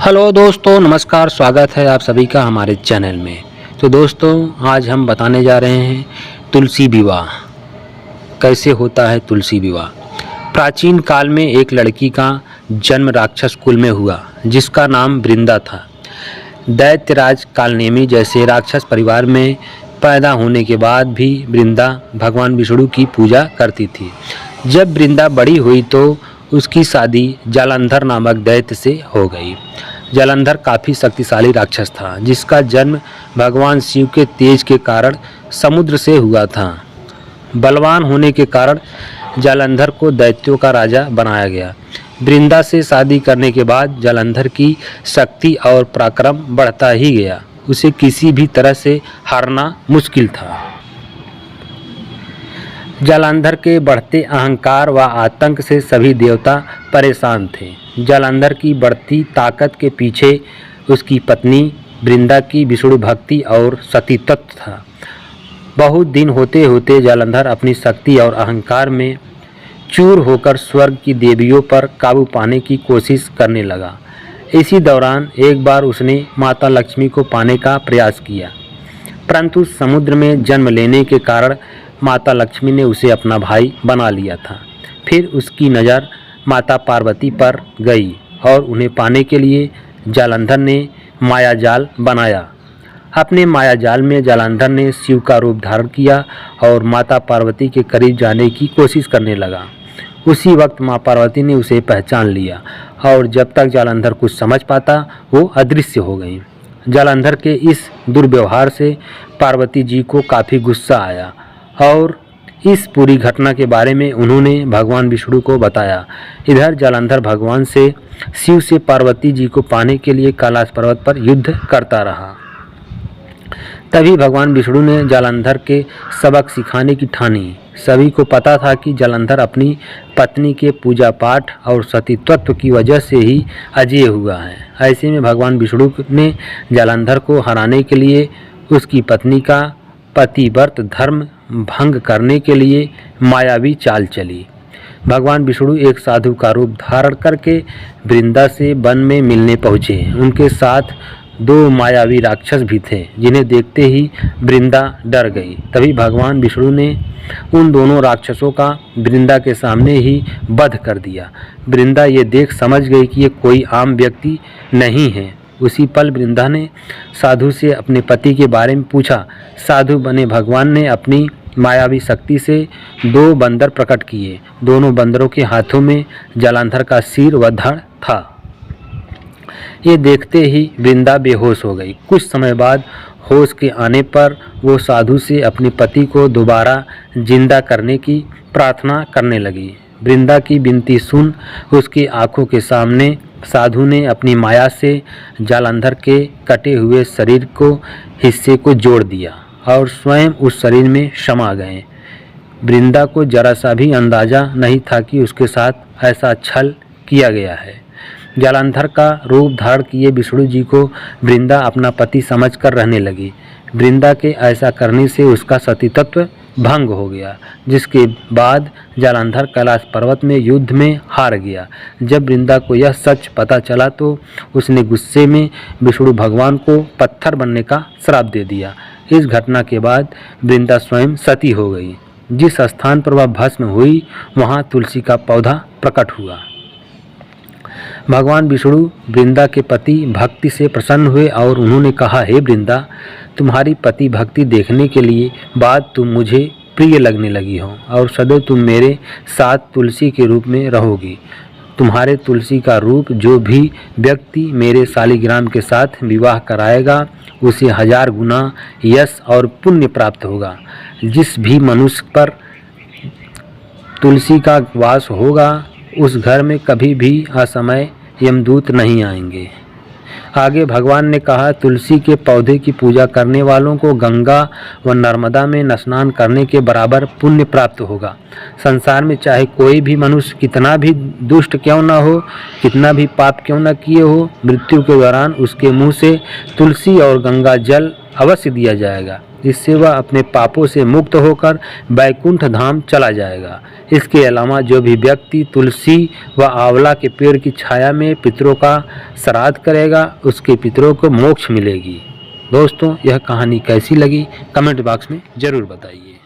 Hello दोस्तों, नमस्कार। स्वागत है आप सभी का हमारे चैनल में। तो दोस्तों, आज हम बताने जा रहे हैं तुलसी विवाह कैसे होता है। तुलसी विवाह प्राचीन काल में एक लड़की का जन्म राक्षस कुल में हुआ जिसका नाम वृंदा था। दैत्यराज कालनेमी जैसे राक्षस परिवार में पैदा होने के बाद भी वृंदा भगवान विष्णु की पूजा करती थी। जब वृंदा बड़ी हुई तो उसकी शादी जालंधर नामक दैत्य से हो गई। जालंधर काफ़ी शक्तिशाली राक्षस था जिसका जन्म भगवान शिव के तेज के कारण समुद्र से हुआ था। बलवान होने के कारण जालंधर को दैत्यों का राजा बनाया गया। वृंदा से शादी करने के बाद जालंधर की शक्ति और पराक्रम बढ़ता ही गया। उसे किसी भी तरह से हारना मुश्किल था। जालंधर के बढ़ते अहंकार व आतंक से सभी देवता परेशान थे। जालंधर की बढ़ती ताकत के पीछे उसकी पत्नी वृंदा की विष्णु भक्ति और सतीत्व था। बहुत दिन होते होते जालंधर अपनी शक्ति और अहंकार में चूर होकर स्वर्ग की देवियों पर काबू पाने की कोशिश करने लगा। इसी दौरान एक बार उसने माता लक्ष्मी को पाने का प्रयास किया, परंतु समुद्र में जन्म लेने के कारण माता लक्ष्मी ने उसे अपना भाई बना लिया था। फिर उसकी नज़र माता पार्वती पर गई और उन्हें पाने के लिए जालंधर ने मायाजाल बनाया। अपने मायाजाल में जालंधर ने शिव का रूप धारण किया और माता पार्वती के करीब जाने की कोशिश करने लगा। उसी वक्त माँ पार्वती ने उसे पहचान लिया और जब तक जालंधर कुछ समझ पाता वो अदृश्य हो गई। जालंधर के इस दुर्व्यवहार से पार्वती जी को काफ़ी गुस्सा आया और इस पूरी घटना के बारे में उन्होंने भगवान विष्णु को बताया। इधर जालंधर भगवान से शिव से पार्वती जी को पाने के लिए कैलाश पर्वत पर युद्ध करता रहा। तभी भगवान विष्णु ने जालंधर के सबक सिखाने की ठानी। सभी को पता था कि जालंधर अपनी पत्नी के पूजा पाठ और सतीत्व की वजह से ही अजेय हुआ है। ऐसे में भगवान विष्णु ने जालंधर को हराने के लिए उसकी पत्नी का पतिव्रत धर्म भंग करने के लिए मायावी चाल चली। भगवान विष्णु एक साधु का रूप धारण करके वृंदा से वन में मिलने पहुँचे। उनके साथ दो मायावी राक्षस भी थे जिन्हें देखते ही वृंदा डर गई। तभी भगवान विष्णु ने उन दोनों राक्षसों का वृंदा के सामने ही वध कर दिया। वृंदा ये देख समझ गई कि ये कोई आम व्यक्ति नहीं है। उसी पल वृंदा ने साधु से अपने पति के बारे में पूछा। साधु बने भगवान ने अपनी मायावी शक्ति से दो बंदर प्रकट किए। दोनों बंदरों के हाथों में जालंधर का सिर व धड़ था। ये देखते ही वृंदा बेहोश हो गई। कुछ समय बाद होश के आने पर वो साधु से अपने पति को दोबारा जिंदा करने की प्रार्थना करने लगी। वृंदा की विनती सुन उसकी आंखों के सामने साधु ने अपनी माया से जालंधर के कटे हुए शरीर को हिस्से को जोड़ दिया और स्वयं उस शरीर में समा गए। वृंदा को जरा सा भी अंदाज़ा नहीं था कि उसके साथ ऐसा छल किया गया है। जालंधर का रूप धारण किए विष्णु जी को वृंदा अपना पति समझकर रहने लगी। वृंदा के ऐसा करने से उसका सतीत्व भंग हो गया, जिसके बाद जालंधर कैलाश पर्वत में युद्ध में हार गया। जब वृंदा को यह सच पता चला तो उसने गुस्से में विष्णु भगवान को पत्थर बनने का श्राप दे दिया। इस घटना के बाद वृंदा स्वयं सती हो गई। जिस स्थान पर वह भस्म हुई वहाँ तुलसी का पौधा प्रकट हुआ। भगवान विष्णु वृंदा के पति भक्ति से प्रसन्न हुए और उन्होंने कहा, हे वृंदा, तुम्हारी पति भक्ति देखने के लिए बाद तुम मुझे प्रिय लगने लगी हो और सदैव तुम मेरे साथ तुलसी के रूप में रहोगी। तुम्हारे तुलसी का रूप जो भी व्यक्ति मेरे शालिग्राम के साथ विवाह कराएगा उसे 1000 गुना यश और पुण्य प्राप्त होगा। जिस भी मनुष्य पर तुलसी का वास होगा उस घर में कभी भी असमय यमदूत नहीं आएंगे। आगे भगवान ने कहा, तुलसी के पौधे की पूजा करने वालों को गंगा व नर्मदा में स्नान करने के बराबर पुण्य प्राप्त होगा। संसार में चाहे कोई भी मनुष्य कितना भी दुष्ट क्यों न हो, कितना भी पाप क्यों न किए हो, मृत्यु के दौरान उसके मुंह से तुलसी और गंगा जल अवश्य दिया जाएगा। जिससे वह अपने पापों से मुक्त होकर बैकुंठ धाम चला जाएगा। इसके अलावा जो भी व्यक्ति तुलसी व आंवला के पेड़ की छाया में पितरों का श्राद्ध करेगा उसके पितरों को मोक्ष मिलेगी। दोस्तों, यह कहानी कैसी लगी कमेंट बॉक्स में ज़रूर बताइए।